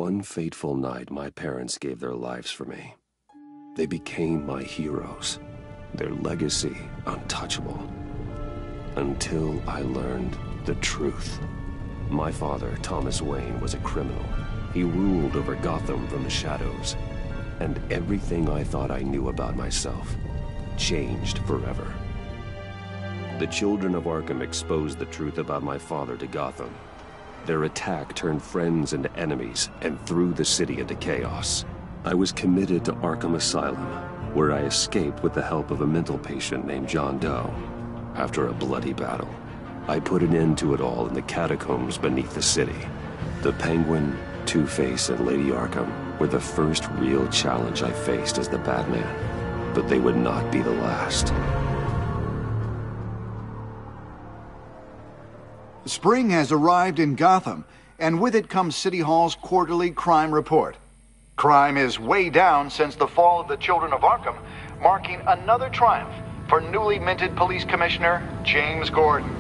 one fateful night, my parents gave their lives for me. They became my heroes, their legacy untouchable. Until I learned the truth. My father, Thomas Wayne, was a criminal. He ruled over Gotham from the shadows. And everything I thought I knew about myself changed forever. The children of Arkham exposed the truth about my father to Gotham. Their attack turned friends into enemies and threw the city into chaos. I was committed to Arkham Asylum, where I escaped with the help of a mental patient named John Doe. After a bloody battle, I put an end to it all in the catacombs beneath the city. The Penguin, Two-Face, and Lady Arkham were the first real challenge I faced as the Batman, but they would not be the last. Spring has arrived in Gotham, and with it comes City Hall's quarterly crime report. Crime is way down since the fall of the Children of Arkham, marking another triumph for newly minted Police Commissioner James Gordon.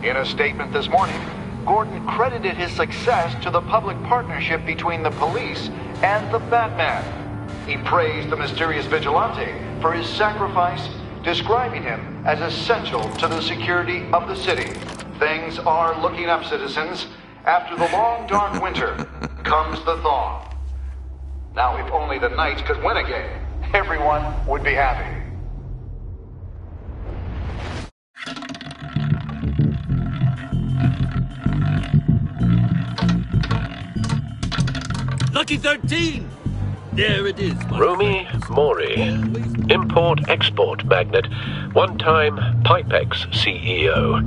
In a statement this morning, Gordon credited his success to the public partnership between the police and the Batman. He praised the mysterious vigilante for his sacrifice, describing him as essential to the security of the city. Things are looking up, citizens. After the long, dark winter comes the thaw. Now, if only the Knights could win again, everyone would be happy. Lucky 13! There it is. Rumi Mori, import-export magnate, one-time Pipex CEO,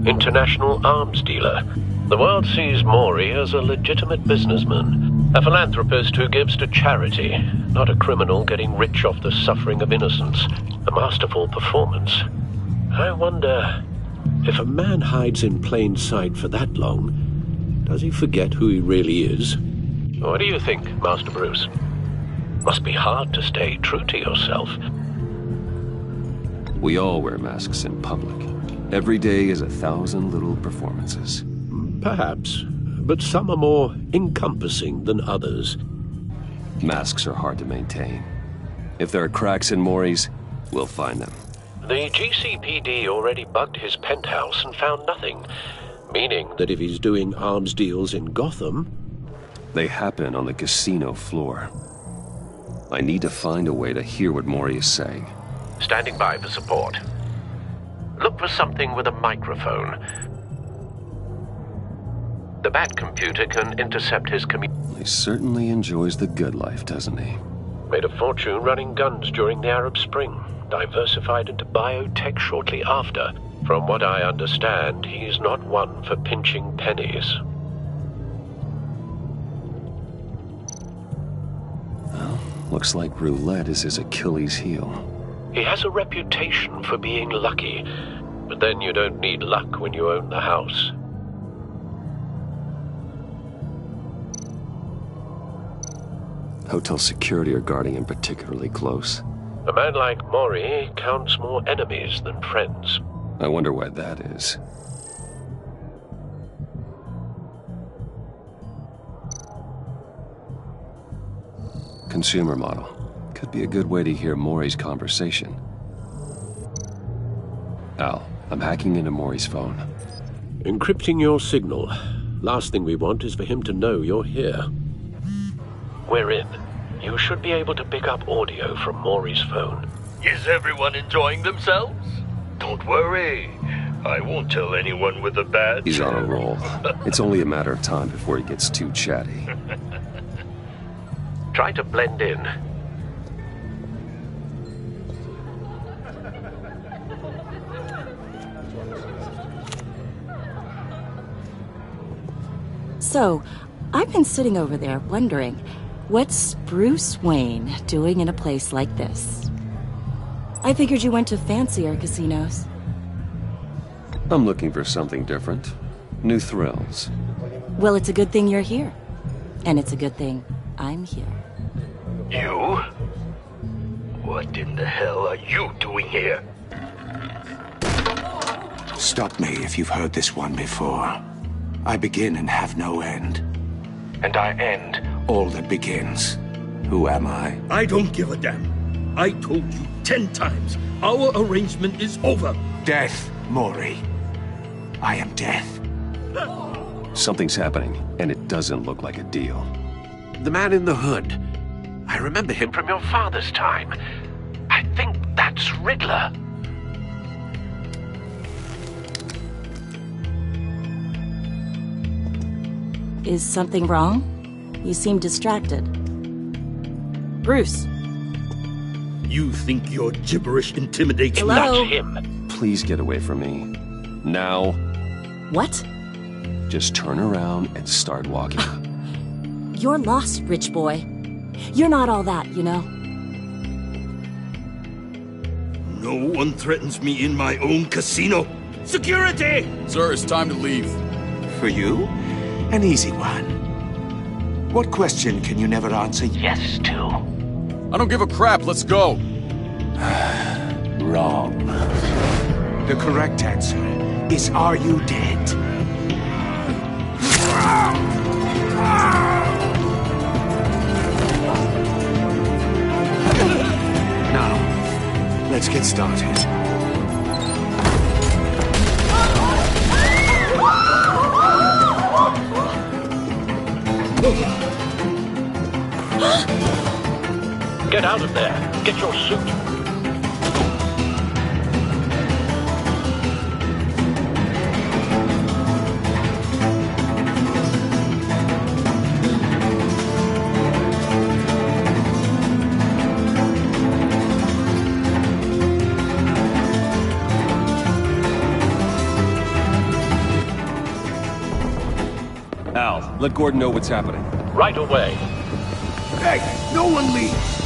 international arms dealer. The world sees Mori as a legitimate businessman, a philanthropist who gives to charity, not a criminal getting rich off the suffering of innocence. A masterful performance. I wonder, if a man hides in plain sight for that long, does he forget who he really is? What do you think, Master Bruce? Must be hard to stay true to yourself. We all wear masks in public. Every day is 1,000 little performances. Perhaps, but some are more encompassing than others. Masks are hard to maintain. If there are cracks in Mori's, we'll find them. The GCPD already bugged his penthouse and found nothing, meaning that if he's doing arms deals in Gotham... They happen on the casino floor. I need to find a way to hear what Mori is saying. Standing by for support. Look for something with a microphone. The Bat computer can intercept his He certainly enjoys the good life, doesn't he? Made a fortune running guns during the Arab Spring. Diversified into biotech shortly after. From what I understand, he's not one for pinching pennies. Well, looks like roulette is his Achilles heel. He has a reputation for being lucky, but then you don't need luck when you own the house. Hotel security are guarding him particularly close. A man like Mori counts more enemies than friends. I wonder why that is. Consumer model. Could be a good way to hear Mori's conversation. Al, I'm hacking into Mori's phone. Encrypting your signal. Last thing we want is for him to know you're here. We're in. You should be able to pick up audio from Mori's phone. Is everyone enjoying themselves? Don't worry. I won't tell anyone with a badge. He's on a roll. It's only a matter of time before he gets too chatty. Try to blend in. So, I've been sitting over there wondering, what's Bruce Wayne doing in a place like this? I figured you went to fancier casinos. I'm looking for something different. New thrills. Well, it's a good thing you're here. And it's a good thing I'm here. You? What in the hell are you doing here? Stop me if you've heard this one before. I begin and have no end. And I end all that begins. Who am I? I don't give a damn. I told you 10 times. Our arrangement is over. Death, Mori. I am death. Something's happening, and it doesn't look like a deal. The man in the hood. I remember him from your father's time. I think that's Riddler. Is something wrong? You seem distracted. Bruce. You think your gibberish intimidates me? Hello? That's him. Please get away from me. Now. What? Just turn around and start walking. You're lost, rich boy. You're not all that, you know? No one threatens me in my own casino. Security! Sir, it's time to leave. For you? An easy one. What question can you never answer yes to? I don't give a crap, let's go. Wrong. The correct answer is, are you dead? Now, let's get started. Get out of there. Get your suit. Al, let Gordon know what's happening. Right away. Hey, no one leaves!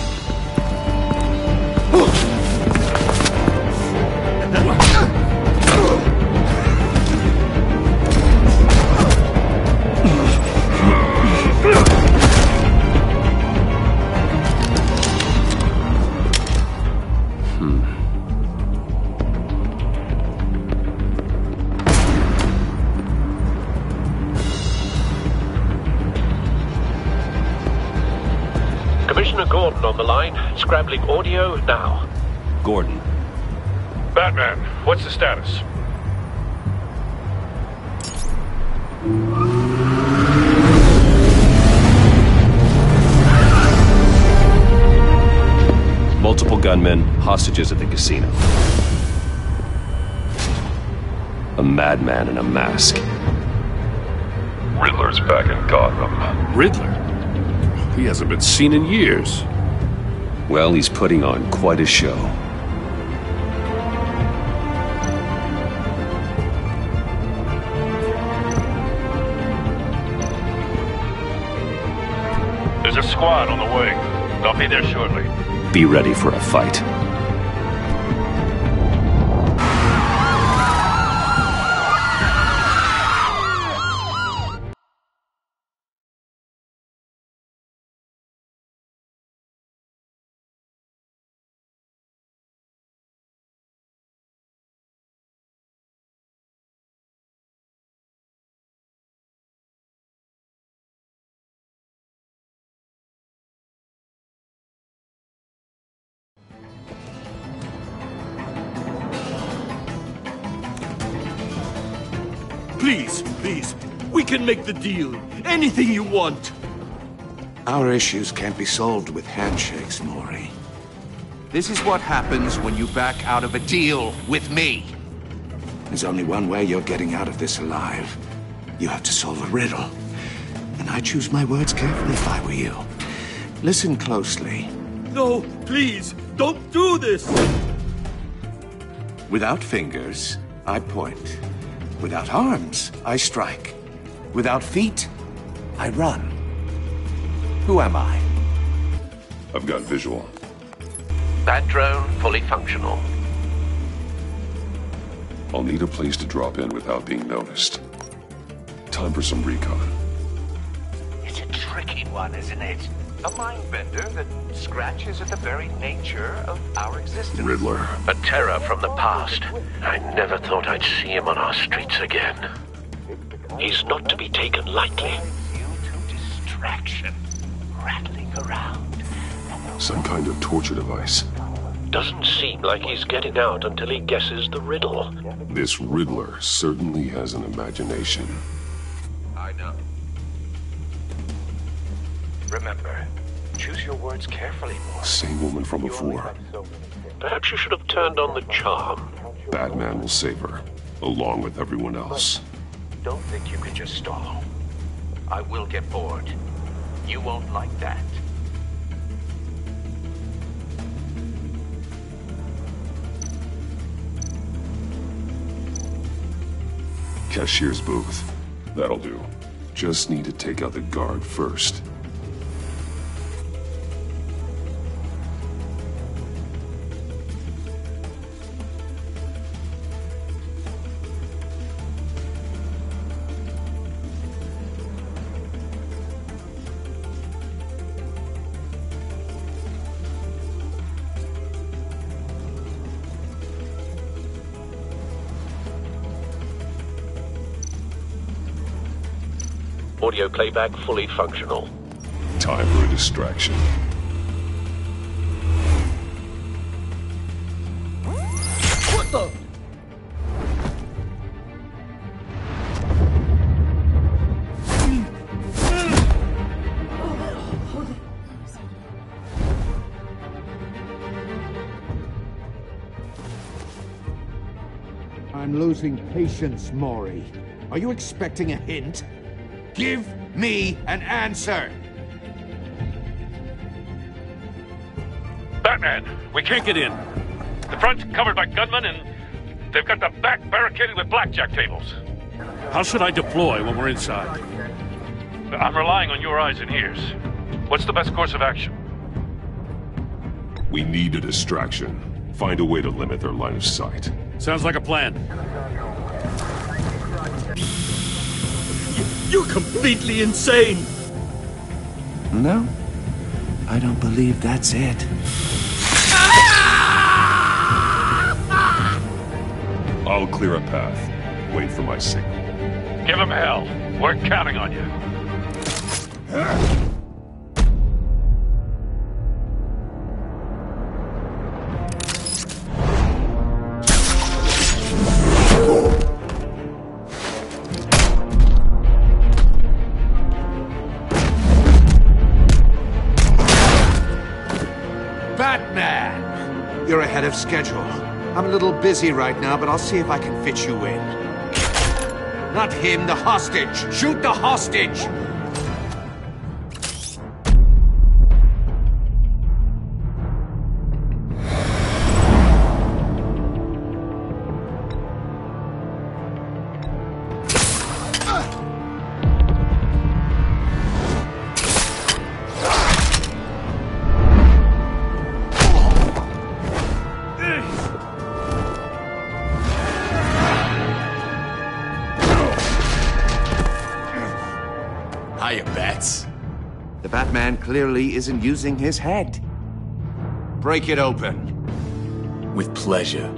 Commissioner Gordon on the line. Scrambling audio now. Gordon. Batman, what's the status? Multiple gunmen, hostages at the casino. A madman in a mask. Riddler's back in Gotham. Riddler? He hasn't been seen in years. Well, he's putting on quite a show. There's a squad on the way. They'll be there shortly. Be ready for a fight. Please, we can make the deal. Anything you want. Our issues can't be solved with handshakes, Mori. This is what happens when you back out of a deal with me. There's only one way you're getting out of this alive. You have to solve a riddle. And I choose my words carefully if I were you. Listen closely. No, please, don't do this. Without fingers, I point. Without arms, I strike. Without feet, I run. Who am I? I've got visual. That drone fully functional. I'll need a place to drop in without being noticed. Time for some recon. It's a tricky one, isn't it? A mind bender that scratches at the very nature of our existence. Riddler. A terror from the past. I never thought I'd see him on our streets again. He's not to be taken lightly. You to distraction. Some kind of torture device. Doesn't seem like he's getting out until he guesses the riddle. This Riddler certainly has an imagination. I know. Remember, choose your words carefully, Morty. Same woman from before. Perhaps you should have turned on the charm. Batman will save her, along with everyone else. Don't think you can just stall. I will get bored. You won't like that. Cashier's booth. That'll do. Just need to take out the guard first. Audio playback fully functional. Time for a distraction. What the? I'm losing patience, Maury. Are you expecting a hint? Give me an answer! Batman, we can't get in. The front's covered by gunmen, and they've got the back barricaded with blackjack tables. How should I deploy when we're inside? I'm relying on your eyes and ears. What's the best course of action? We need a distraction. Find a way to limit their line of sight. Sounds like a plan. You're completely insane! No, I don't believe that's it. I'll clear a path. Wait for my signal. Give him hell. We're counting on you. Batman! You're ahead of schedule. I'm a little busy right now, but I'll see if I can fit you in. Not him, the hostage! Shoot the hostage! Hiya, Bats. The Batman clearly isn't using his head. Break it open. With pleasure.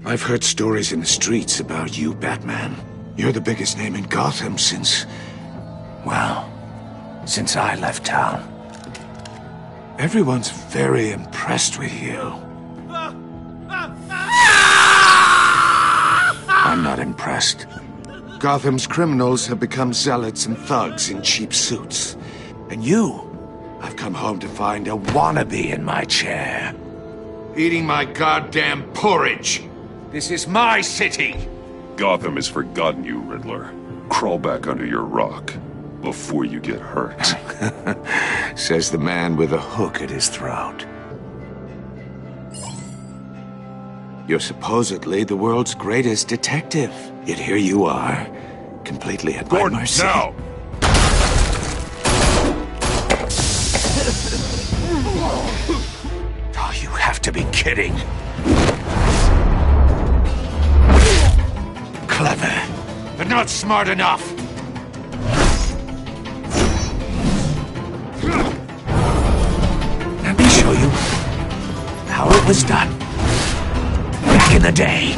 I've heard stories in the streets about you, Batman. You're the biggest name in Gotham since... well, since I left town. Everyone's very impressed with you. I'm not impressed. Gotham's criminals have become zealots and thugs in cheap suits. And you, I've come home to find a wannabe in my chair. Eating my goddamn porridge. This is my city! Gotham has forgotten you, Riddler. Crawl back under your rock before you get hurt. Says the man with a hook at his throat. You're supposedly the world's greatest detective. Yet here you are, completely at my Gordon, mercy. now! Oh, you have to be kidding. Clever, but not smart enough. Let me show you how it was done back in the day.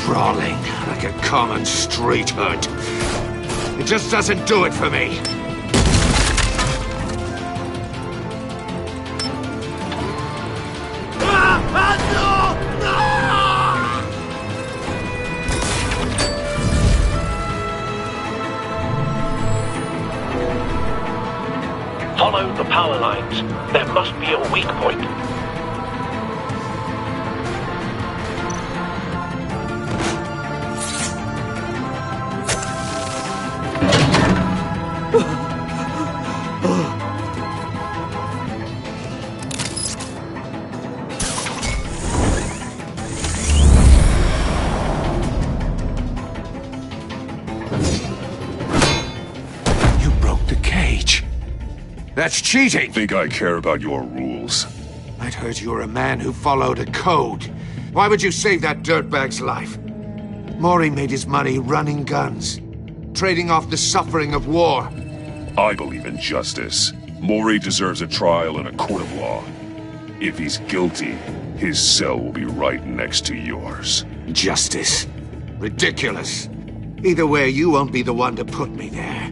Brawling like a common street hood. It just doesn't do it for me. Follow the power lines. There must be a weak point. You broke the cage. That's cheating! Think I care about your rules? I'd heard you were a man who followed a code. Why would you save that dirtbag's life? Maury made his money running guns, trading off the suffering of war. I believe in justice. Maury deserves a trial in a court of law. If he's guilty, his cell will be right next to yours. Justice? Ridiculous. Either way, you won't be the one to put me there.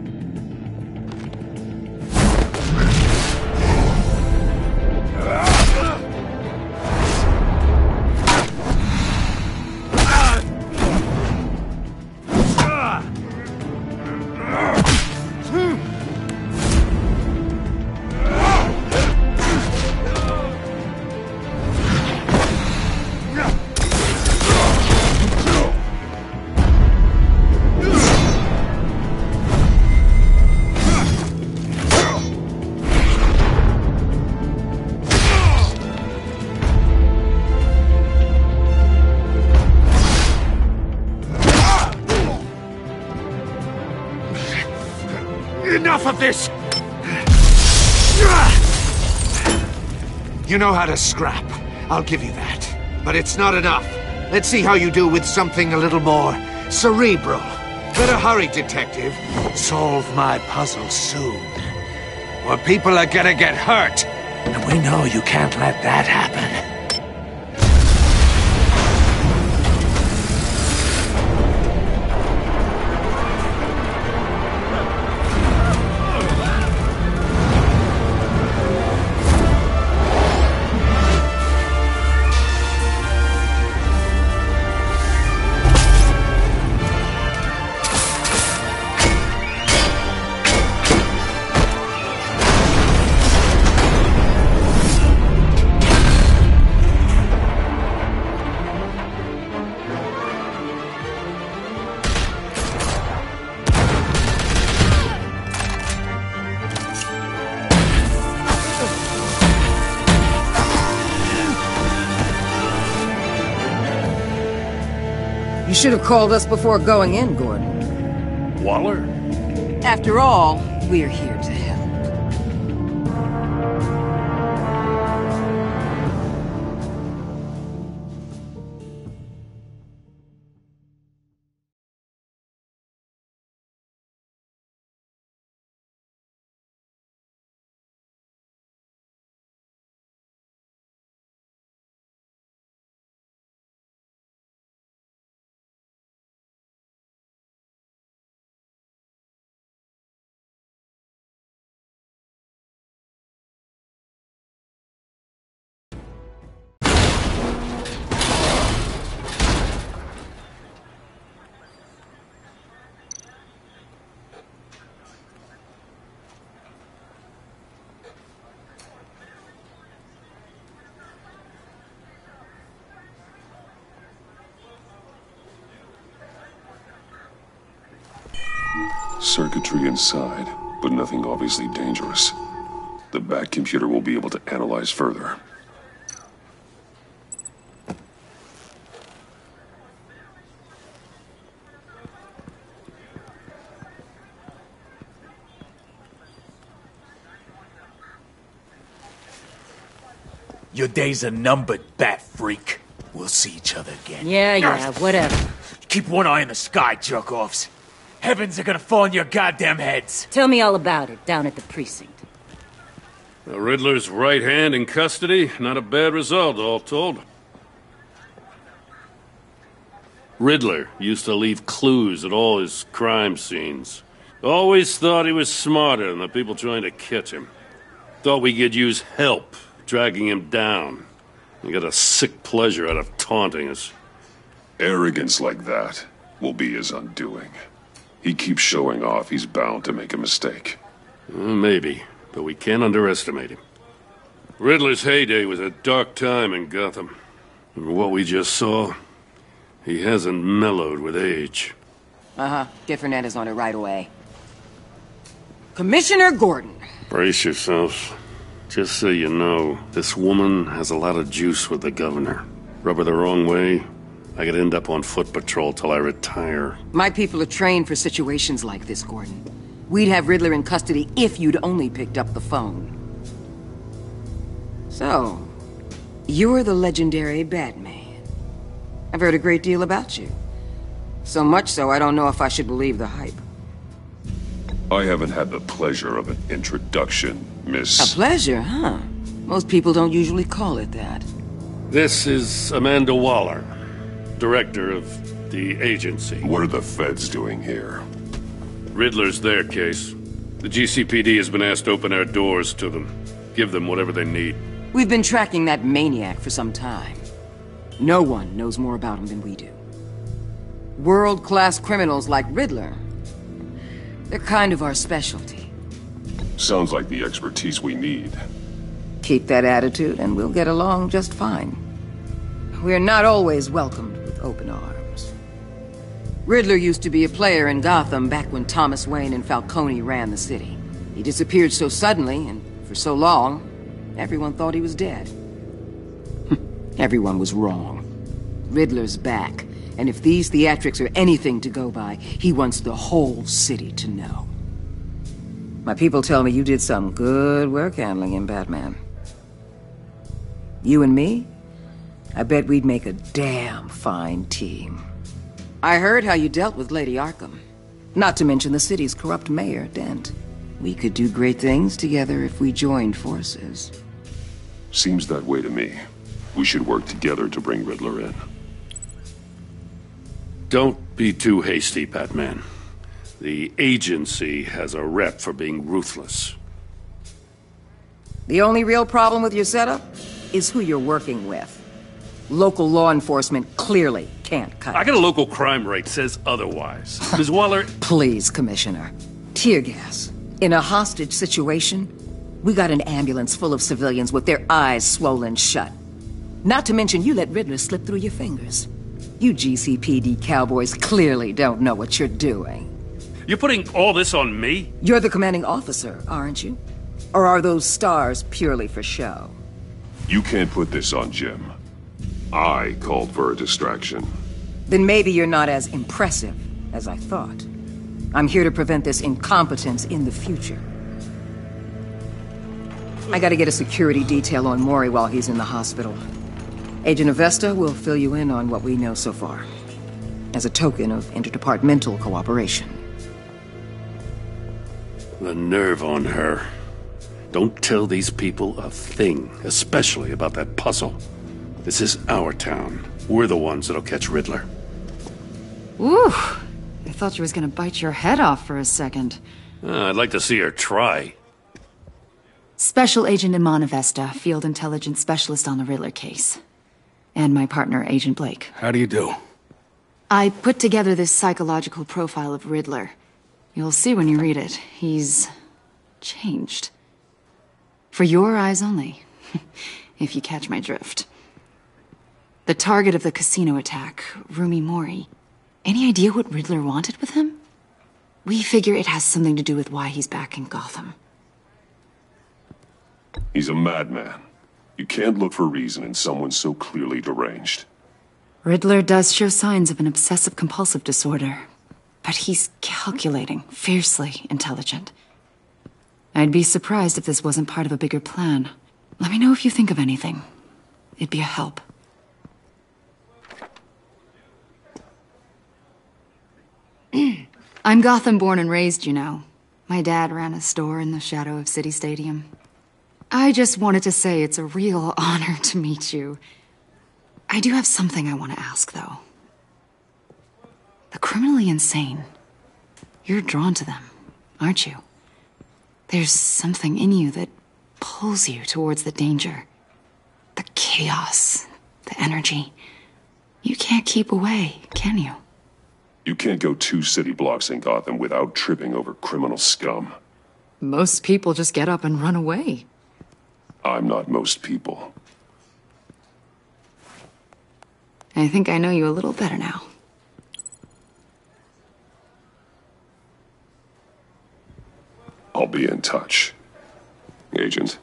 Enough of this! You know how to scrap. I'll give you that. But it's not enough. Let's see how you do with something a little more cerebral. Better hurry, detective. Solve my puzzle soon. Or people are gonna get hurt. And we know you can't let that happen. You should have called us before going in, Gordon. Waller? After all, we're here to help. Circuitry inside, but nothing obviously dangerous. The back computer will be able to analyze further. Your days are numbered, bat freak. We'll see each other again. Yeah, whatever. Keep one eye in the sky, jerk-offs. Heavens are gonna fall on your goddamn heads. Tell me all about it down at the precinct. The Riddler's right hand in custody. Not a bad result, all told. Riddler used to leave clues at all his crime scenes. Always thought he was smarter than the people trying to catch him. Thought we could use help dragging him down. He got a sick pleasure out of taunting us. Arrogance like that will be his undoing. He keeps showing off, he's bound to make a mistake. Maybe, but we can't underestimate him. Riddler's heyday was a dark time in Gotham. And what we just saw, he hasn't mellowed with age. Get Fernandez on it right away. Commissioner Gordon. Brace yourselves. Just so you know, this woman has a lot of juice with the governor. Rub her the wrong way, I could end up on foot patrol till I retire. My people are trained for situations like this, Gordon. We'd have Riddler in custody if you'd only picked up the phone. So, you're the legendary Batman. I've heard a great deal about you. So much so, I don't know if I should believe the hype. I haven't had the pleasure of an introduction, Miss... A pleasure, huh? Most people don't usually call it that. This is Amanda Waller, director of the agency. What are the feds doing here? Riddler's their case. The GCPD has been asked to open our doors to them. Give them whatever they need. We've been tracking that maniac for some time. No one knows more about him than we do. World-class criminals like Riddler. They're kind of our specialty. Sounds like the expertise we need. Keep that attitude and we'll get along just fine. We're not always welcomed with open arms. Riddler used to be a player in Gotham back when Thomas Wayne and Falcone ran the city. He disappeared so suddenly and for so long, everyone thought he was dead. Everyone was wrong. Riddler's back, and if these theatrics are anything to go by, he wants the whole city to know. My people tell me you did some good work handling him, Batman. You and me? I bet we'd make a damn fine team. I heard how you dealt with Lady Arkham. Not to mention the city's corrupt mayor, Dent. We could do great things together if we joined forces. Seems that way to me. We should work together to bring Riddler in. Don't be too hasty, Batman. The agency has a rep for being ruthless. The only real problem with your setup is who you're working with. Local law enforcement clearly can't cut it. I got a local crime rate says otherwise. Ms. Waller... Please, Commissioner. Tear gas. In a hostage situation, we got an ambulance full of civilians with their eyes swollen shut. Not to mention you let Riddler slip through your fingers. You GCPD cowboys clearly don't know what you're doing. You're putting all this on me? You're the commanding officer, aren't you? Or are those stars purely for show? You can't put this on Jim. I called for a distraction. Then maybe you're not as impressive as I thought. I'm here to prevent this incompetence in the future. I gotta get a security detail on Mori while he's in the hospital. Agent Avesta will fill you in on what we know so far, as a token of interdepartmental cooperation. The nerve on her. Don't tell these people a thing, especially about that puzzle. This is our town. We're the ones that'll catch Riddler. Ooh, I thought you was gonna bite your head off for a second. I'd like to see her try. Special Agent Iman Avesta, Field Intelligence Specialist on the Riddler case. And my partner, Agent Blake. How do you do? I put together this psychological profile of Riddler. You'll see when you read it. He's changed. For your eyes only, if you catch my drift. The target of the casino attack, Rumi Mori. Any idea what Riddler wanted with him? We figure it has something to do with why he's back in Gotham. He's a madman. You can't look for reason in someone so clearly deranged. Riddler does show signs of an obsessive-compulsive disorder, but he's calculating, fiercely intelligent. I'd be surprised if this wasn't part of a bigger plan. Let me know if you think of anything. It'd be a help. I'm Gotham born and raised, you know. My dad ran a store in the shadow of City Stadium. I just wanted to say it's a real honor to meet you. I do have something I want to ask, though. The criminally insane. You're drawn to them, aren't you? There's something in you that pulls you towards the danger. The chaos, the energy. You can't keep away, can you? You can't go 2 city blocks in Gotham without tripping over criminal scum. Most people just get up and run away. I'm not most people. I think I know you a little better now. I'll be in touch. Agent.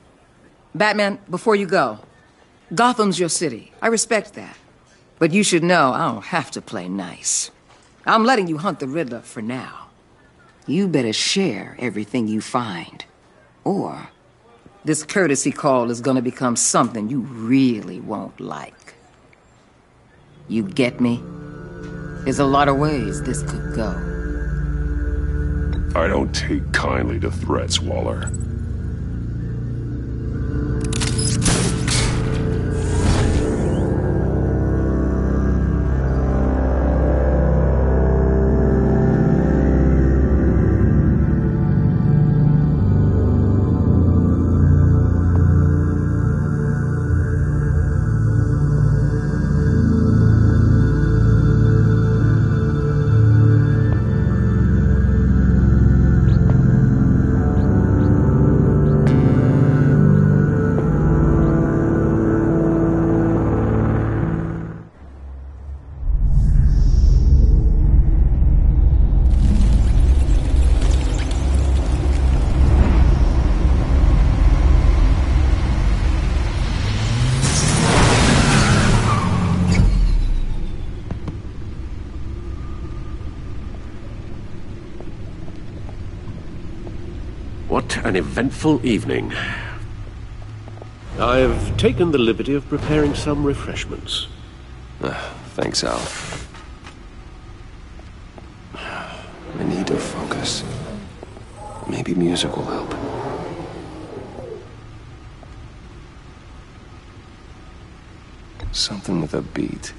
Batman, before you go, Gotham's your city. I respect that. But you should know I don't have to play nice. I'm letting you hunt the Riddler for now. You better share everything you find. Or this courtesy call is gonna become something you really won't like. You get me? There's a lot of ways this could go. I don't take kindly to threats, Waller. What an eventful evening. I've taken the liberty of preparing some refreshments. Thanks, Al. I need to focus. Maybe music will help. Something with a beat.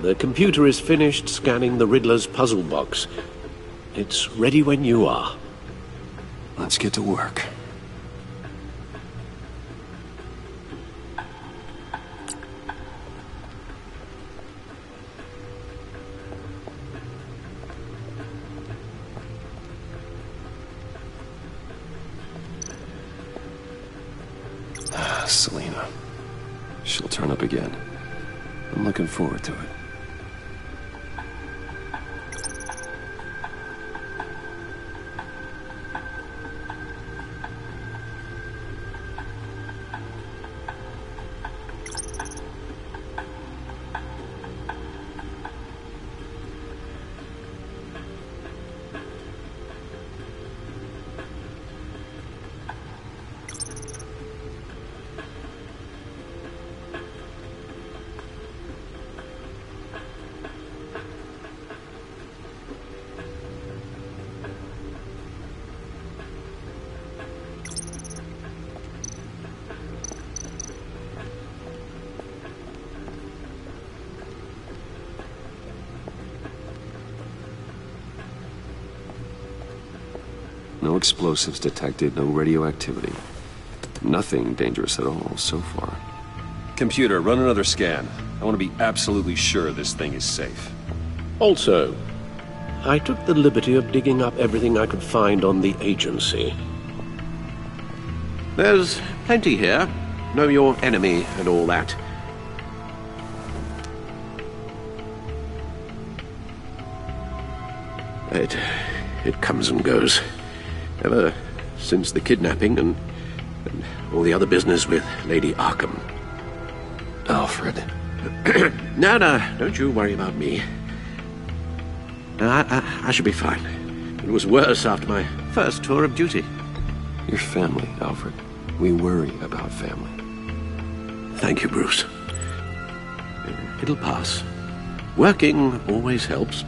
The computer is finished scanning the Riddler's puzzle box. It's ready when you are. Let's get to work. Selena. She'll turn up again. I'm looking forward to it. No explosives detected, no radioactivity. Nothing dangerous at all so far. Computer, run another scan. I want to be absolutely sure this thing is safe. Also, I took the liberty of digging up everything I could find on the agency. There's plenty here. Know your enemy and all that. It comes and goes. Ever since the kidnapping and all the other business with Lady Arkham. Alfred. No, don't you worry about me. I should be fine. It was worse after my first tour of duty. Your family, Alfred. We worry about family. Thank you, Bruce. It'll pass. Working always helps.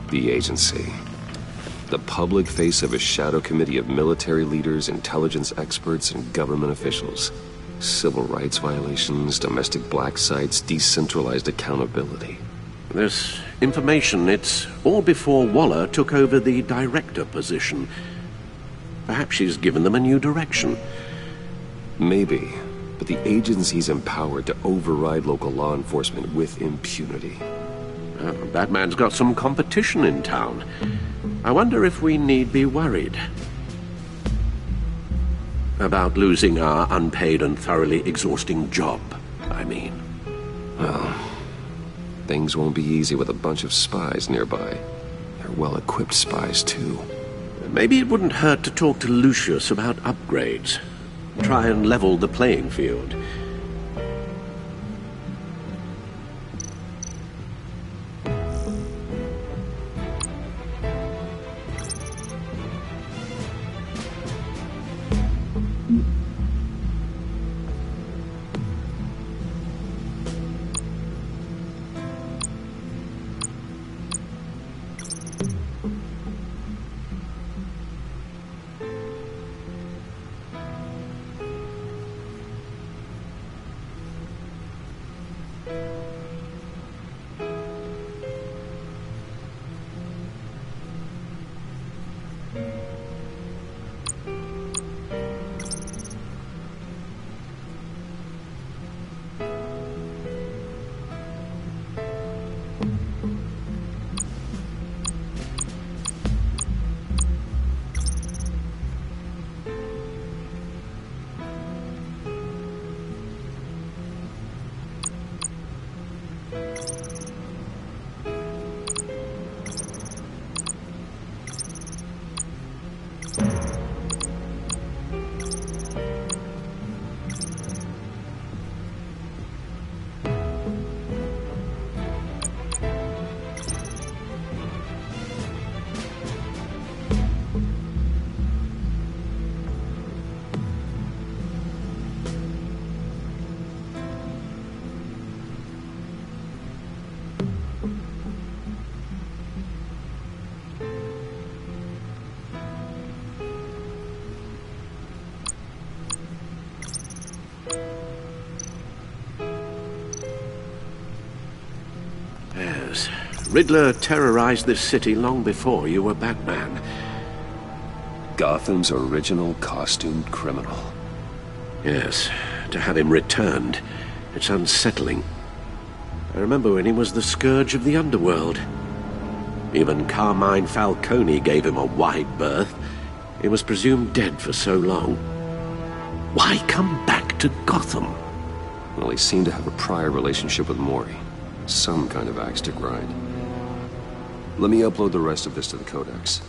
The agency. The public face of a shadow committee of military leaders, intelligence experts, and government officials. Civil rights violations, domestic black sites, decentralized accountability. This information, it's all before Waller took over the director position. Perhaps she's given them a new direction. Maybe, but the agency's empowered to override local law enforcement with impunity. Batman's got some competition in town. I wonder if we need be worried about losing our unpaid and thoroughly exhausting job, I mean. Well, things won't be easy with a bunch of spies nearby. They're well-equipped spies, too. Maybe it wouldn't hurt to talk to Lucius about upgrades. Try and level the playing field. Yes. Riddler terrorized this city long before you were Batman. Gotham's original costumed criminal. Yes. To have him returned, it's unsettling. I remember when he was the scourge of the underworld. Even Carmine Falcone gave him a wide berth. He was presumed dead for so long. Why come back to Gotham? Well, he seemed to have a prior relationship with Mori. Some kind of axe to grind. Let me upload the rest of this to the Codex.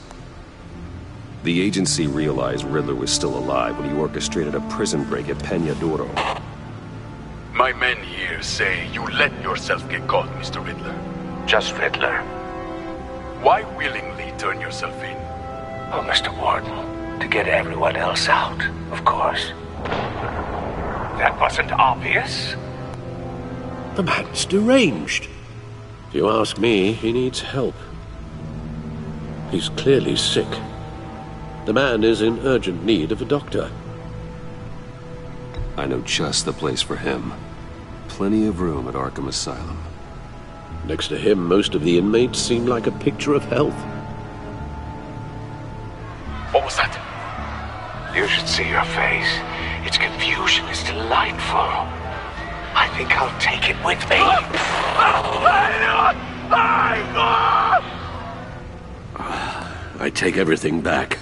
The agency realized Riddler was still alive when he orchestrated a prison break at Peñadoro. My men here say you let yourself get caught, Mr. Riddler. Just Riddler. Why willingly turn yourself in? Oh, Mr. Warden, to get everyone else out, of course. That wasn't obvious? The man's deranged. If you ask me, he needs help. He's clearly sick. The man is in urgent need of a doctor. I know just the place for him. Plenty of room at Arkham Asylum. Next to him, most of the inmates seem like a picture of health. What was that? You should see your face. Its confusion is delightful. I think I'll take it with me. I take everything back.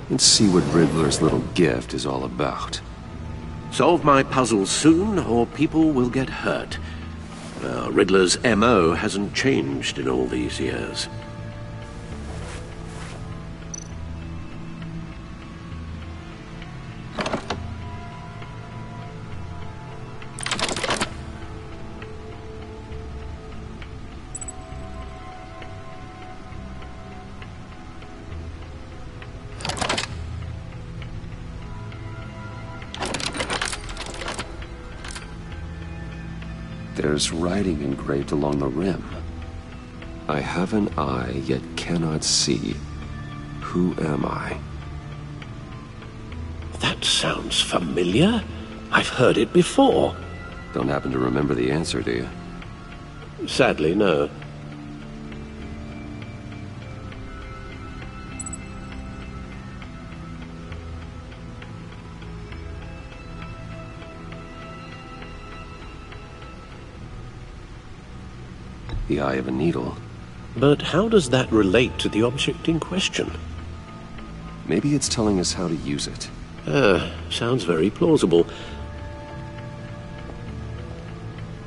Let's see what Riddler's little gift is all about. Solve my puzzle soon, or people will get hurt. Riddler's M.O. hasn't changed in all these years. There's writing engraved along the rim. I have an eye, yet cannot see. Who am I? That sounds familiar. I've heard it before. Don't happen to remember the answer, do you? Sadly, no. The eye of a needle. But how does that relate to the object in question? Maybe it's telling us how to use it. Sounds very plausible.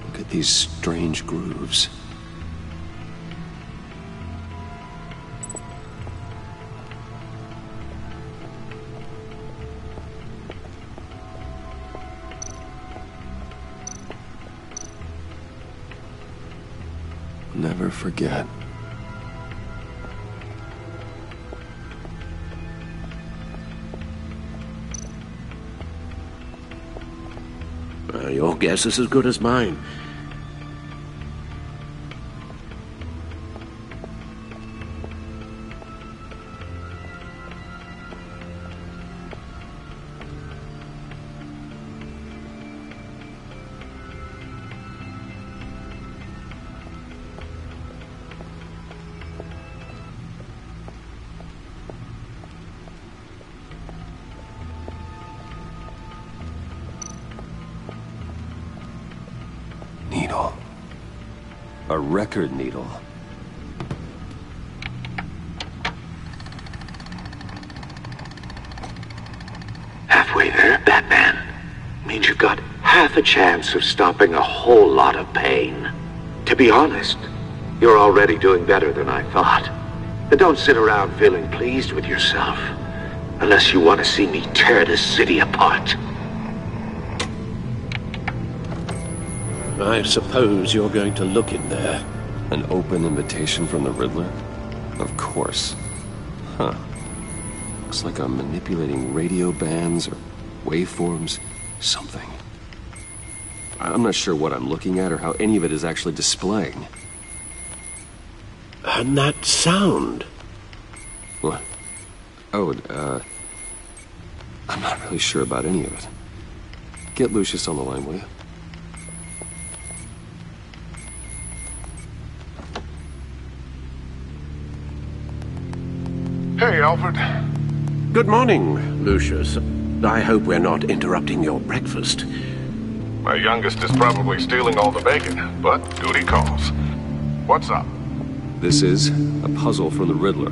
Look at these strange grooves. Never forget. Your guess is as good as mine. Needle. A record needle. Halfway there, Batman. Means you've got half a chance of stopping a whole lot of pain. To be honest, you're already doing better than I thought. But don't sit around feeling pleased with yourself. Unless you want to see me tear this city apart. I suppose you're going to look in there. An open invitation from the Riddler? Of course. Huh. Looks like I'm manipulating radio bands or waveforms, something. I'm not sure what I'm looking at or how any of it is actually displaying. And that sound? What? Oh, I'm not really sure about any of it. Get Lucius on the line, will you? Hey, Alfred. Good morning, Lucius. I hope we're not interrupting your breakfast. My youngest is probably stealing all the bacon, but duty calls. What's up? This is a puzzle from the Riddler.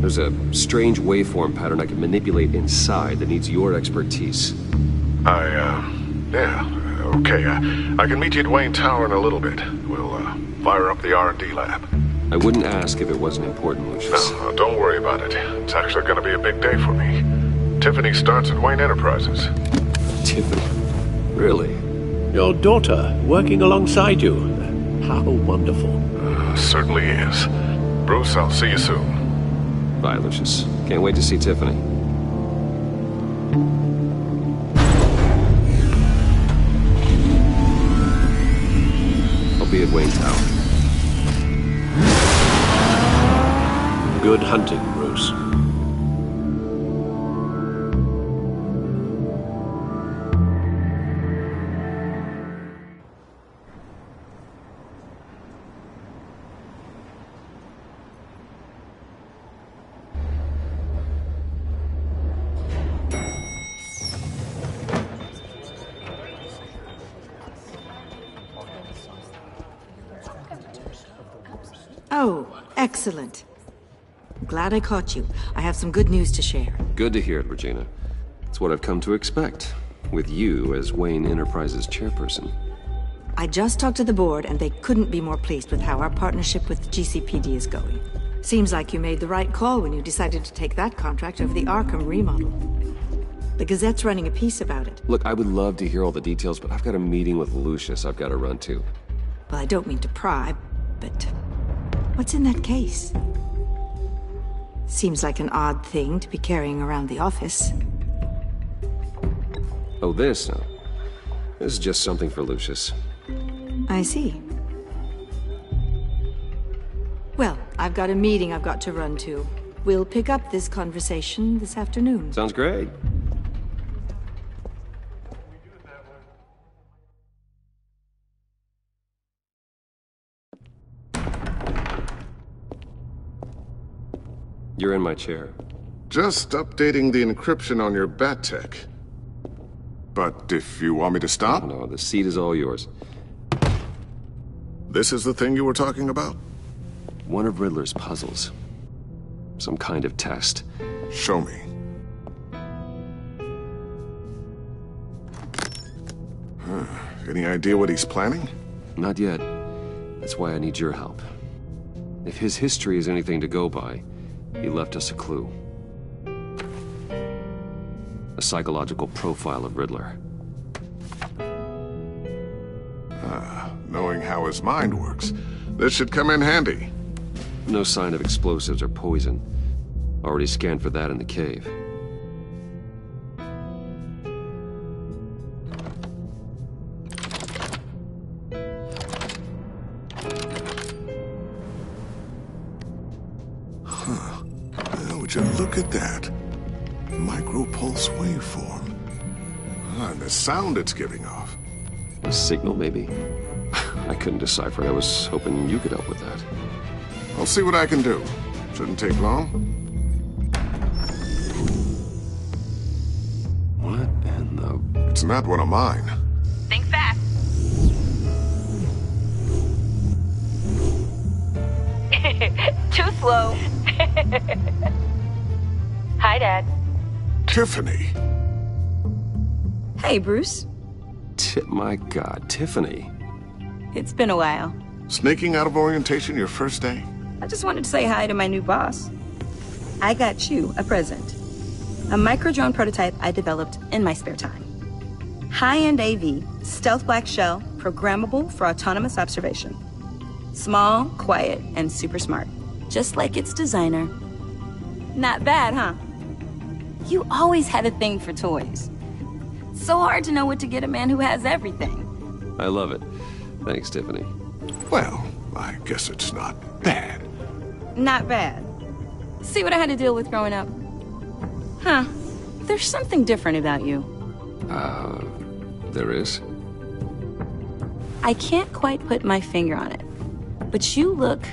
There's a strange waveform pattern I can manipulate inside that needs your expertise. Yeah, okay. I can meet you at Wayne Tower in a little bit. We'll, fire up the R&D lab. I wouldn't ask if it wasn't important, Lucius. No, don't worry about it. It's actually gonna be a big day for me. Tiffany starts at Wayne Enterprises. Tiffany? Really? Your daughter working alongside you. How wonderful. Certainly is. Bruce, I'll see you soon. Bye, Lucius. Can't wait to see Tiffany. I'll be at Wayne Tower. Good hunting, Bruce. Oh, excellent. Glad I caught you. I have some good news to share. Good to hear it, Regina. It's what I've come to expect, with you as Wayne Enterprises chairperson. I just talked to the board, and they couldn't be more pleased with how our partnership with the GCPD is going. Seems like you made the right call when you decided to take that contract over the Arkham remodel. The Gazette's running a piece about it. Look, I would love to hear all the details, but I've got a meeting with Lucius I've got to run to. Well, I don't mean to pry, but what's in that case? Seems like an odd thing to be carrying around the office. Oh, this? No. This is just something for Lucius. I see. Well, I've got a meeting I've got to run to. We'll pick up this conversation this afternoon. Sounds great. You're in my chair. Just updating the encryption on your bat tech. But if you want me to stop? No, the seat is all yours. This is the thing you were talking about? One of Riddler's puzzles. Some kind of test. Show me. Any idea what he's planning? Not yet. That's why I need your help. If his history is anything to go by, he left us a clue. A psychological profile of Riddler. Knowing how his mind works, this should come in handy. No sign of explosives or poison. Already scanned for that in the cave. Would you look at that? Micropulse waveform. And the sound it's giving off. A signal, maybe? I couldn't decipher it. I was hoping you could help with that. I'll see what I can do. Shouldn't take long. What in the... It's not one of mine. Think fast. Too slow. Hi, Dad. Tiffany. Hey, Bruce. My God, Tiffany. It's been a while. Sneaking out of orientation your first day? I just wanted to say hi to my new boss. I got you a present. A micro-drone prototype I developed in my spare time. High-end AV, stealth black shell, programmable for autonomous observation. Small, quiet, and super smart. Just like its designer. Not bad, huh? You always had a thing for toys. So hard to know what to get a man who has everything. I love it. Thanks, Tiffany. Well, I guess it's not bad. Not bad. See what I had to deal with growing up? Huh. There's something different about you. There is? I can't quite put my finger on it. But you look...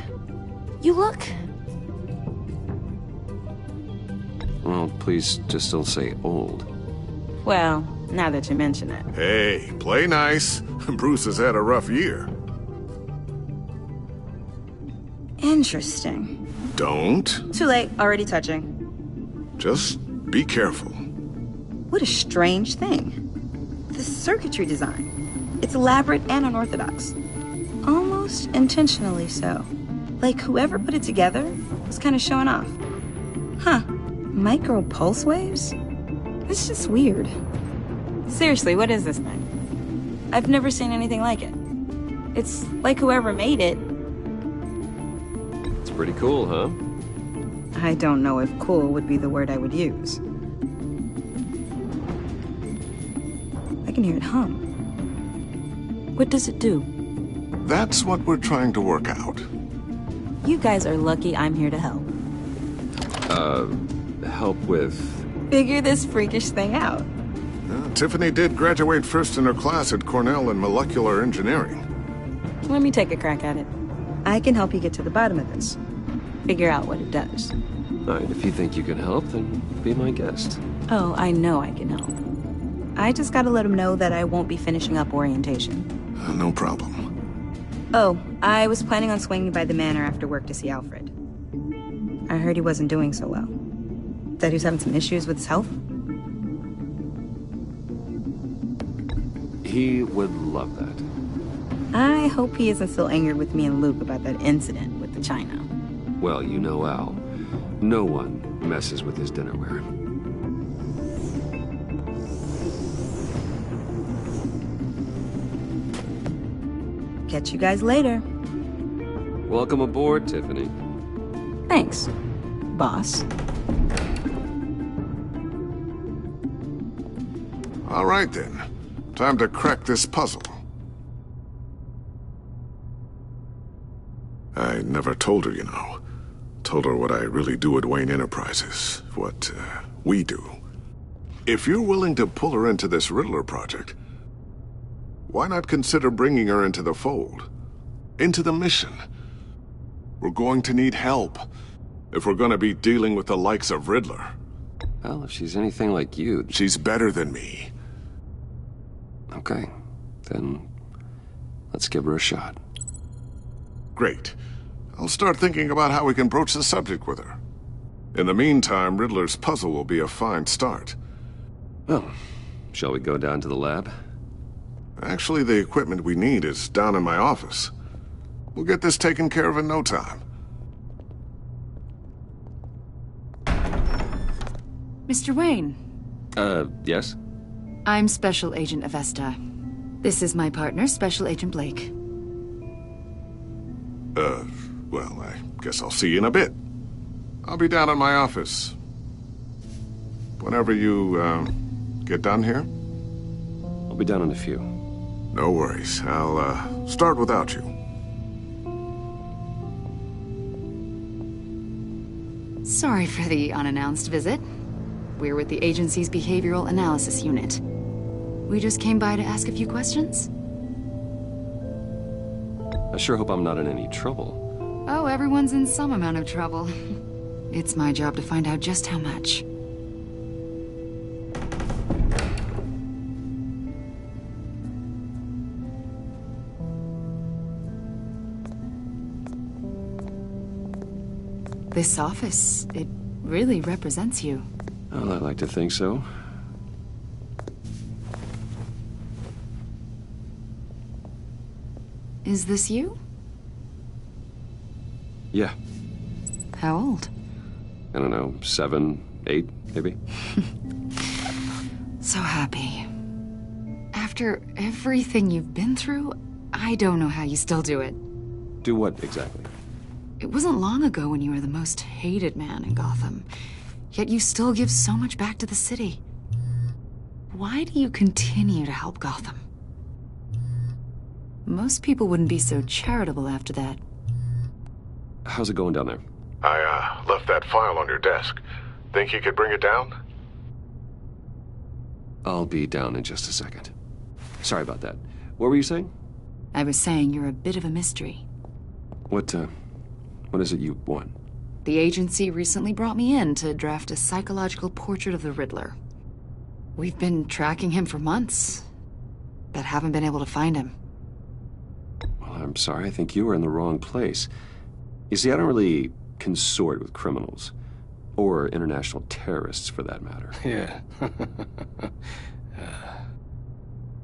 Well, please just don't say old. Well, now that you mention it. Hey, play nice. Bruce has had a rough year. Interesting. Don't. Too late, already touching. Just be careful. What a strange thing. The circuitry design. It's elaborate and unorthodox. Almost intentionally so. Like whoever put it together was kind of showing off. Huh. Micro pulse waves? It's just weird. Seriously, what is this thing? I've never seen anything like it. It's like whoever made it. It's pretty cool, huh? I don't know if cool would be the word I would use. I can hear it hum. What does it do? That's what we're trying to work out. You guys are lucky I'm here to help. Help with... Figure this freakish thing out. Tiffany did graduate first in her class at Cornell in molecular engineering. Let me take a crack at it. I can help you get to the bottom of this. Figure out what it does. All right, if you think you can help, then be my guest. Oh, I know I can help. I just gotta let him know that I won't be finishing up orientation. No problem. Oh, I was planning on swinging by the manor after work to see Alfred. I heard he wasn't doing so well. That he was having some issues with his health? He would love that. I hope he isn't still angered with me and Luke about that incident with the china. Well, you know Al. No one messes with his dinnerware. Catch you guys later. Welcome aboard, Tiffany. Thanks, boss. All right, then. Time to crack this puzzle. I never told her, you know. Told her what I really do at Wayne Enterprises. What, we do. If you're willing to pull her into this Riddler project, why not consider bringing her into the fold? Into the mission? We're going to need help if we're going to be dealing with the likes of Riddler. Well, if she's anything like you... She's better than me. Okay, then let's give her a shot. Great. I'll start thinking about how we can broach the subject with her. In the meantime, Riddler's puzzle will be a fine start. Well, shall we go down to the lab? Actually, the equipment we need is down in my office. We'll get this taken care of in no time. Mr. Wayne. Yes? I'm Special Agent Avesta. This is my partner, Special Agent Blake. Well, I guess I'll see you in a bit. I'll be down in my office. Whenever you, get done here? I'll be down in a few. No worries. I'll, start without you. Sorry for the unannounced visit. We're with the agency's Behavioral Analysis Unit. We just came by to ask a few questions. I sure hope I'm not in any trouble. Oh, everyone's in some amount of trouble. It's my job to find out just how much. This office, it really represents you. Well, I'd like to think so. Is this you? Yeah. How old? I don't know, 7, 8, maybe? So happy. After everything you've been through, I don't know how you still do it. Do what, exactly? It wasn't long ago when you were the most hated man in Gotham. Yet you still give so much back to the city. Why do you continue to help Gotham? Most people wouldn't be so charitable after that. How's it going down there? I left that file on your desk. Think you could bring it down? I'll be down in just a second. Sorry about that. What were you saying? I was saying you're a bit of a mystery. What is it you want? The agency recently brought me in to draft a psychological portrait of the Riddler. We've been tracking him for months, but haven't been able to find him. Well, I'm sorry. I think you were in the wrong place. You see, I don't really consort with criminals. Or international terrorists, for that matter. Yeah.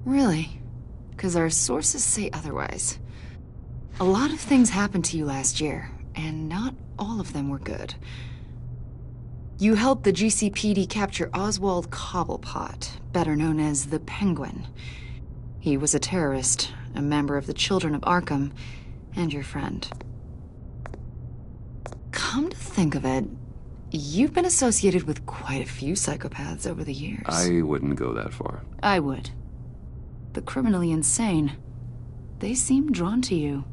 Really? Because our sources say otherwise. A lot of things happened to you last year, and not all of them were good. You helped the GCPD capture Oswald Cobblepot, better known as the Penguin. He was a terrorist, a member of the Children of Arkham, and your friend. Come to think of it, you've been associated with quite a few psychopaths over the years. I wouldn't go that far. I would. The criminally insane. They seem drawn to you.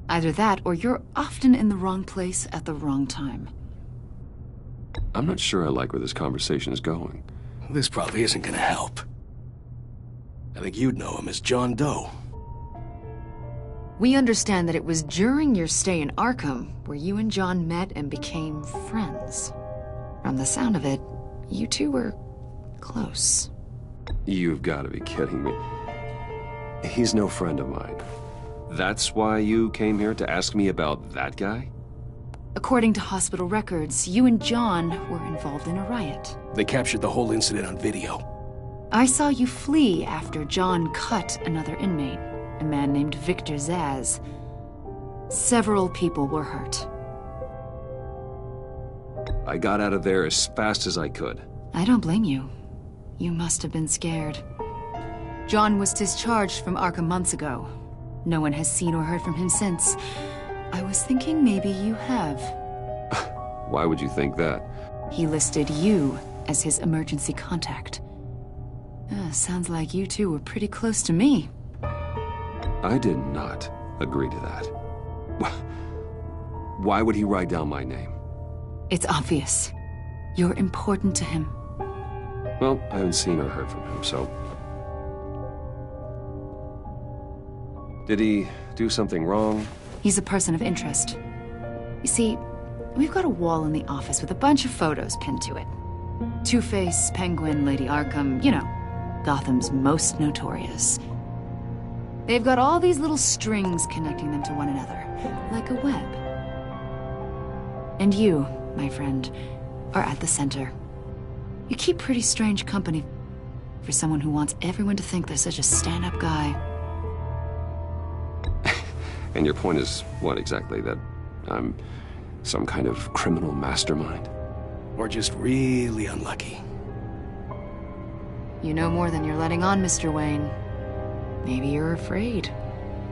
Either that, or you're often in the wrong place at the wrong time. I'm not sure I like where this conversation is going. This probably isn't gonna help. I think you'd know him as John Doe. We understand that it was during your stay in Arkham where you and John met and became friends. From the sound of it, you two were close. You've got to be kidding me. He's no friend of mine. That's why you came here to ask me about that guy? According to hospital records, you and John were involved in a riot. They captured the whole incident on video. I saw you flee after John cut another inmate, a man named Victor Zsasz. Several people were hurt. I got out of there as fast as I could. I don't blame you. You must have been scared. John was discharged from Arkham months ago. No one has seen or heard from him since. I was thinking maybe you have. Why would you think that? He listed you as his emergency contact. Sounds like you two were pretty close to me. I did not agree to that. Why would he write down my name? It's obvious. You're important to him. Well, I haven't seen or heard from him, so... Did he do something wrong? He's a person of interest. You see, we've got a wall in the office with a bunch of photos pinned to it. Two-Face, Penguin, Lady Arkham, you know, Gotham's most notorious. They've got all these little strings connecting them to one another, like a web. And you, my friend, are at the center. You keep pretty strange company for someone who wants everyone to think they're such a stand-up guy. And your point is what exactly? That I'm some kind of criminal mastermind? Or just really unlucky? You know more than you're letting on, Mr. Wayne. Maybe you're afraid.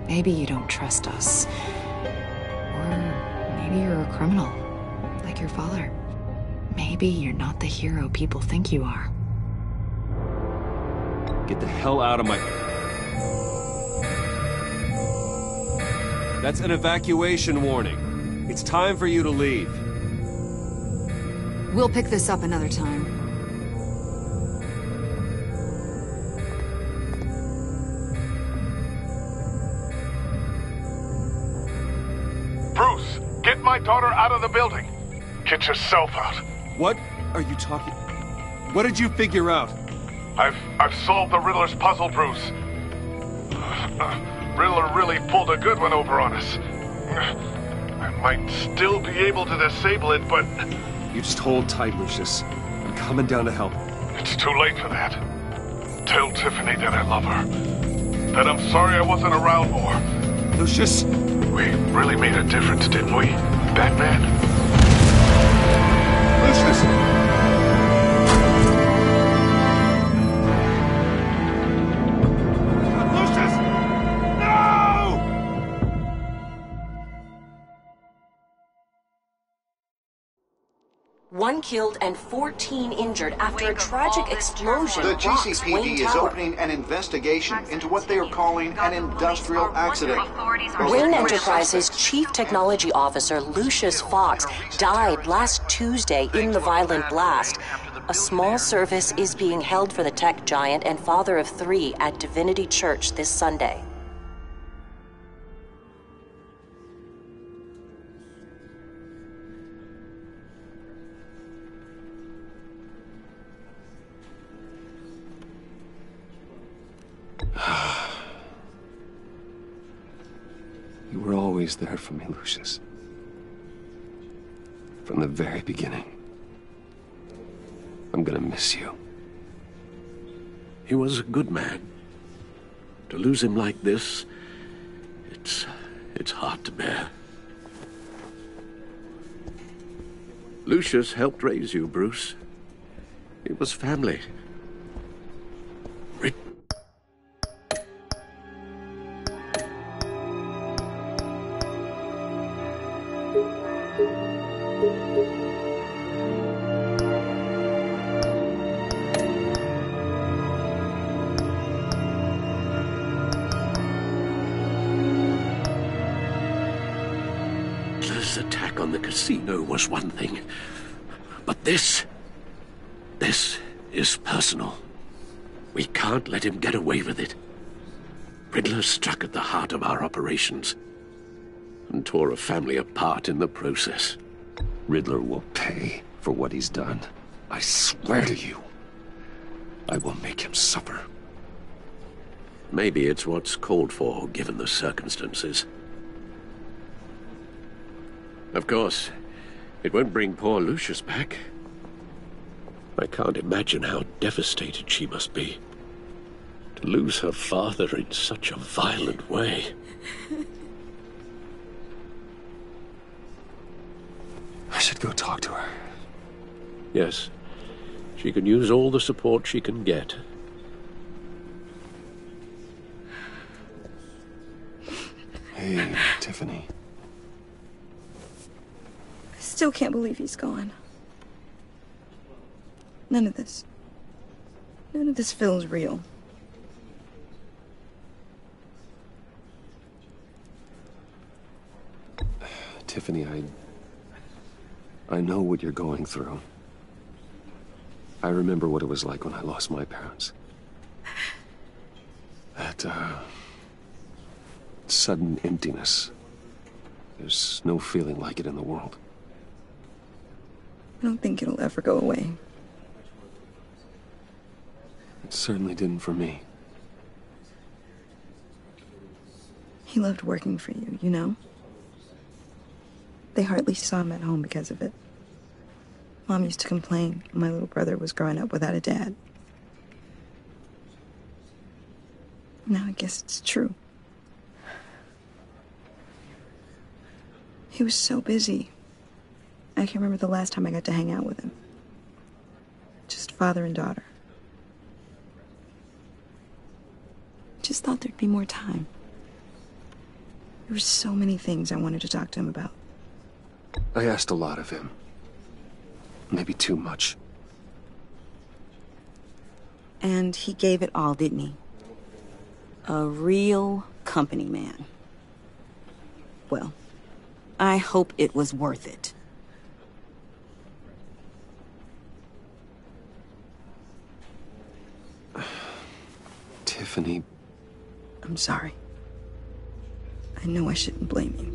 Maybe you don't trust us. Or maybe you're a criminal, like your father. Maybe you're not the hero people think you are. Get the hell out of my... That's an evacuation warning. It's time for you to leave. We'll pick this up another time. Bruce, get my daughter out of the building. Get yourself out. What are you talking... What did you figure out? I've solved the Riddler's puzzle, Bruce. Riddler really pulled a good one over on us. I might still be able to disable it, but... You just hold tight, Lucius. I'm coming down to help. It's too late for that. Tell Tiffany that I love her. That I'm sorry I wasn't around more. Lucius! We really made a difference, didn't we, Batman? Lucius! 1 killed and 14 injured after a tragic explosion. The rocks GCPD Wayne is Tower. opening an investigation into what they are calling an industrial accident. Wayne Enterprises' Chief Technology Officer Lucius Fox died last Tuesday in the violent blast. A small service is being held for the tech giant and father of 3 at Divinity Church this Sunday. You were always there for me, Lucius. From the very beginning. I'm gonna miss you. He was a good man. To lose him like this, it's hard to bear. Lucius helped raise you, Bruce. It was family. Riddler's attack on the casino was one thing, but this is personal. We can't let him get away with it. Riddler struck at the heart of our operations and tore a family apart in the process. Riddler will pay for what he's done. I swear to you, I will make him suffer. Maybe it's what's called for, given the circumstances. Of course, it won't bring poor Lucius back. I can't imagine how devastated she must be. To lose her father in such a violent way. I should go talk to her. Yes, she can use all the support she can get. Hey, Tiffany. I still can't believe he's gone. None of this feels real. Tiffany, I know what you're going through. I remember what it was like when I lost my parents. That, sudden emptiness. There's no feeling like it in the world. I don't think it'll ever go away. It certainly didn't for me. He loved working for you, you know? They hardly saw him at home because of it. Mom used to complain my little brother was growing up without a dad. Now I guess it's true. He was so busy. I can't remember the last time I got to hang out with him. Just father and daughter. Just thought there'd be more time. There were so many things I wanted to talk to him about. I asked a lot of him. Maybe too much. And he gave it all, didn't he? A real company man. Well, I hope it was worth it. Tiffany. I'm sorry. I know I shouldn't blame you.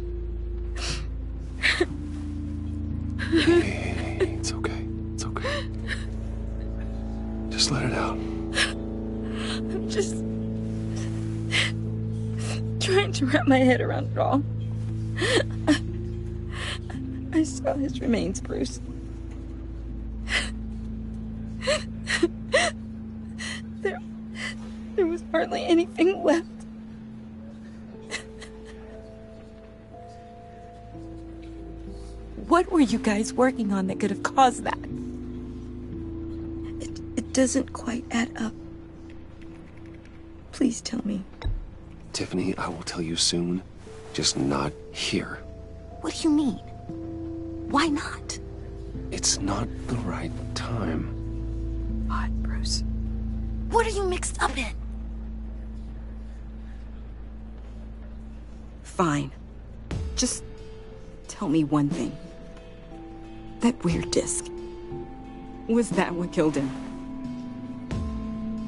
Hey, it's okay. It's okay. Just let it out. I'm just trying to wrap my head around it all. I saw his remains, Bruce. There was hardly anything left. What were you guys working on that could have caused that? It doesn't quite add up. Please tell me. Tiffany, I will tell you soon. Just not here. What do you mean? Why not? It's not the right time. God, Bruce. What are you mixed up in? Fine. Just tell me one thing. That weird disc. Was that what killed him?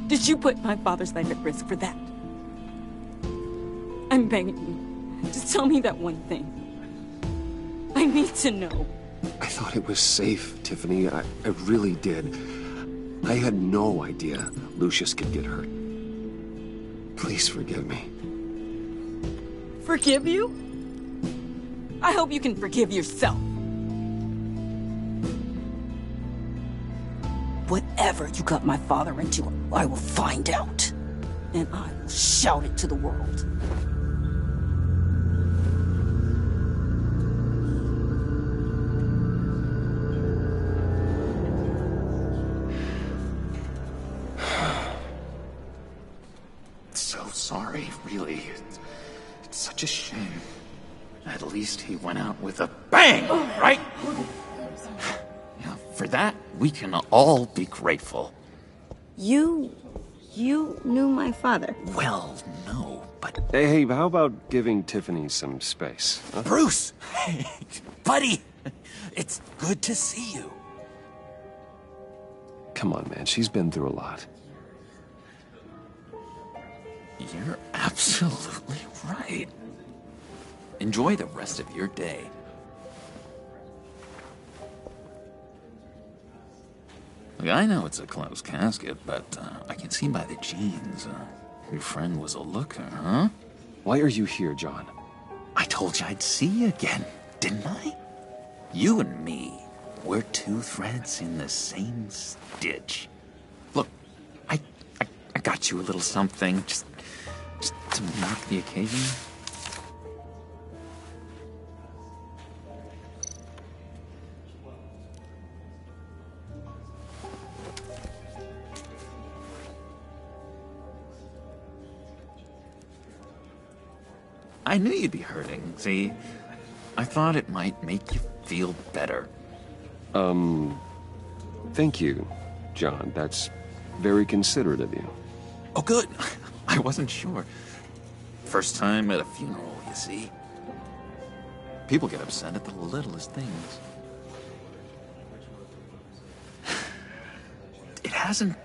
Did you put my father's life at risk for that? I'm begging you. Just tell me that one thing. I need to know. I thought it was safe, Tiffany. I really did. I had no idea Lucius could get hurt. Please forgive me. Forgive you? I hope you can forgive yourself. Whatever you got my father into, I will find out. And I will shout it to the world. So sorry, really. It's such a shame. At least he went out with a bang, right? Yeah, for that, we can all be grateful. You knew my father? Well, no, but... Hey, how about giving Tiffany some space? Huh? Bruce! Buddy! It's good to see you. Come on, man. She's been through a lot. You're absolutely right. Enjoy the rest of your day. Look, I know it's a closed casket, but I can see by the jeans, your friend was a looker, huh? Why are you here, John? I told you I'd see you again, didn't I? You and me, we're two threads in the same stitch. Look, I got you a little something, just to mark the occasion. I knew you'd be hurting, see? I thought it might make you feel better. Thank you, John. That's very considerate of you. Oh, good. I wasn't sure. First time at a funeral, you see? People get upset at the littlest things. It hasn't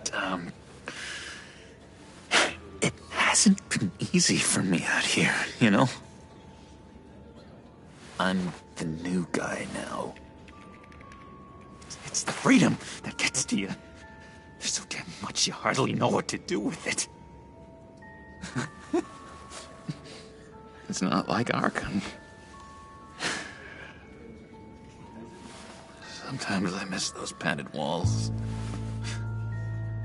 been easy for me out here, you know? I'm the new guy now. It's the freedom that gets to you. There's so damn much you hardly know what to do with it. It's not like Arkham. Sometimes I miss those padded walls.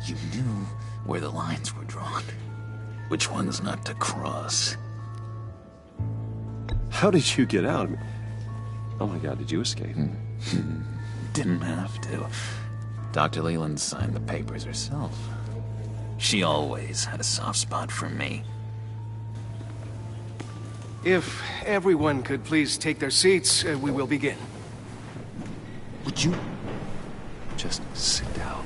You knew where the lines were drawn. Which ones not to cross. How did you get out? Oh my God, did you escape? Didn't have to. Dr. Leland signed the papers herself. She always had a soft spot for me. If everyone could please take their seats, we will begin. Would you just sit down?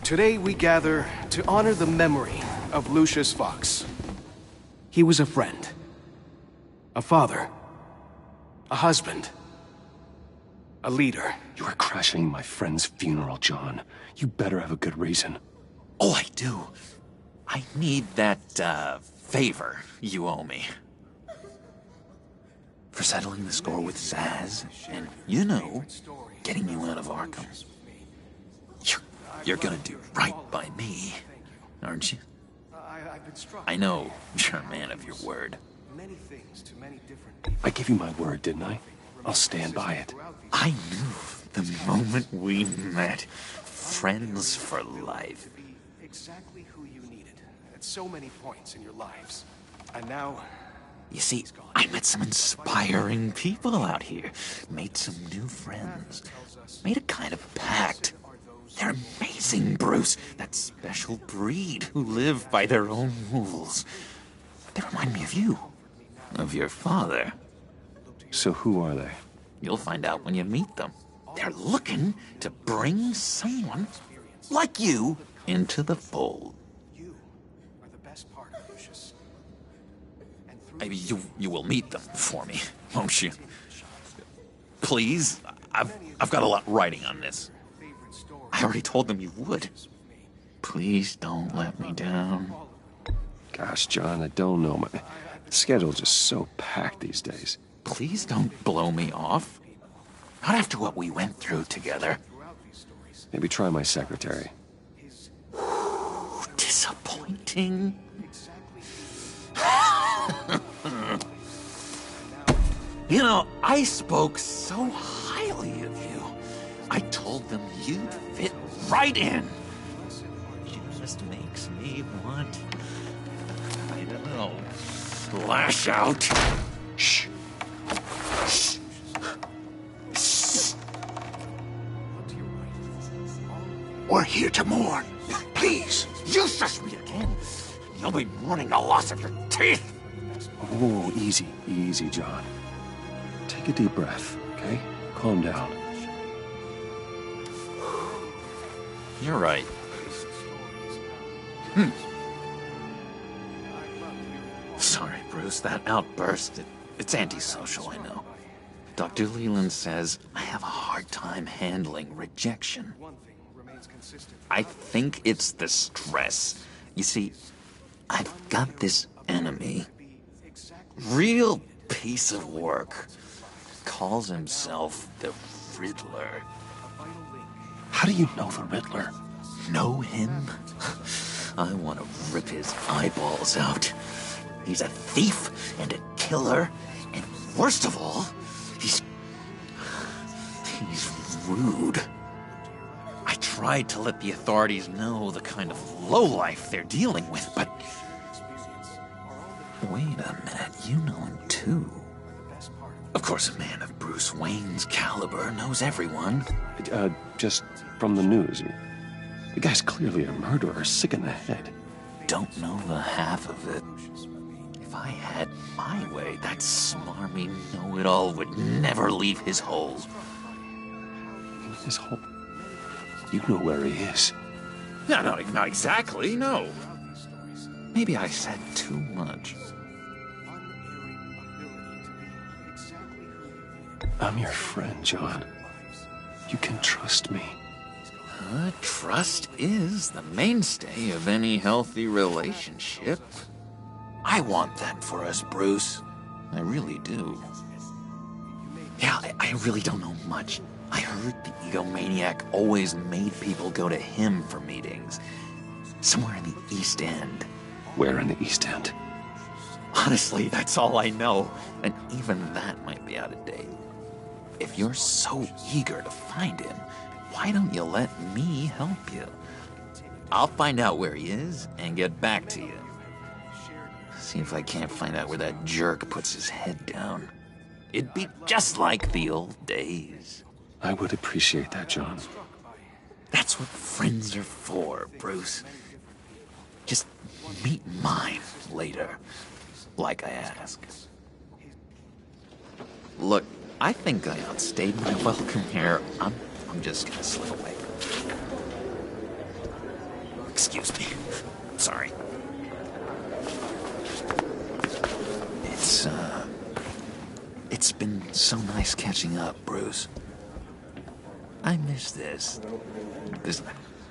Today we gather to honor the memory of Lucius Fox. He was a friend, a father, a husband, a leader. You are crashing my friend's funeral, John. You better have a good reason. Oh, I do. I need that, favor you owe me. For settling the score with Zaz, and, you know, getting you out of Arkham. You're gonna do right by me, aren't you? I know you're a man of your word. I gave you my word, didn't I? I'll stand by it. I knew the moment we met. Friends for life. Exactly who you needed at so many points in your lives. And now... You see, I met some inspiring people out here. Made some new friends. Made a kind of pact. They're amazing, Bruce. That special breed who live by their own rules. They remind me of you. Of your father. So who are they? You'll find out when you meet them. They're looking to bring someone like you into the fold. You are the best part, Lucius. Maybe you will meet them for me, won't you? Please? I've got a lot riding on this. I already told them you would. Please don't let me down. Gosh, John, I don't know. My schedule's just so packed these days. Please don't blow me off. Not after what we went through together. Maybe try my secretary. Disappointing. You know, I spoke so highly of you. I told them you'd fit right in. It just makes me want, I don't know, lash out. Shh. Shh. Shh. We're here to mourn. Please. You shush me again. You'll be mourning the loss of your teeth. Oh, easy, John. Take a deep breath, okay? Calm down. You're right. Sorry, Bruce, that outburst, it's antisocial, I know. Dr. Leland says I have a hard time handling rejection. I think it's the stress. You see, I've got this enemy. Real piece of work. Calls himself the Riddler. How do you know the Riddler? Know him? I want to rip his eyeballs out. He's a thief and a killer, and worst of all, he's rude. I tried to let the authorities know the kind of lowlife they're dealing with, but... Wait a minute, you know him too. Of course, a man of Bruce Wayne's caliber knows everyone. Just from the news. The guy's clearly a murderer, sick in the head. Don't know the half of it. If I had my way, that smarmy know-it-all would never leave his hole. His hole? You know where he is. No, not exactly, no. Maybe I said too much. I'm your friend, John. You can trust me. Trust is the mainstay of any healthy relationship. I want that for us, Bruce. I really do. Yeah, I really don't know much. I heard the egomaniac always made people go to him for meetings. Somewhere in the East End. Where in the East End? Honestly, that's all I know. And even that might be out of date. If you're so eager to find him, why don't you let me help you? I'll find out where he is and get back to you. See if I can't find out where that jerk puts his head down. It'd be just like the old days. I would appreciate that, John. That's what friends are for, Bruce. Just meet mine later, like I asked. Look, I think I outstayed my welcome here. I'm just gonna slip away. Excuse me. Sorry. It's been so nice catching up, Bruce. I miss this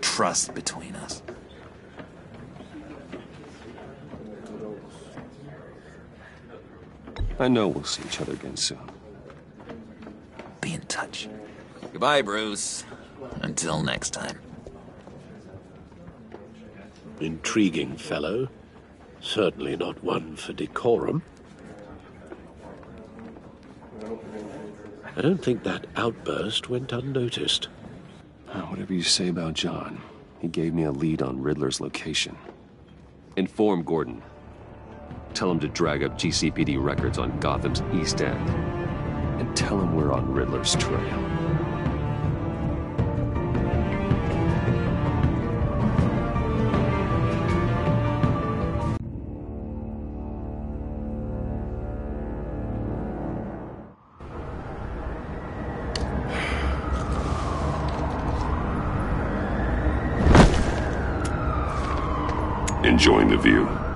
trust between us. I know we'll see each other again soon. Be in touch. Goodbye, Bruce. Until next time. Intriguing fellow. Certainly not one for decorum. I don't think that outburst went unnoticed. Whatever you say about John, he gave me a lead on Riddler's location. Inform Gordon. Tell him to drag up GCPD records on Gotham's East End. And tell him we're on Riddler's trail. Enjoying the view?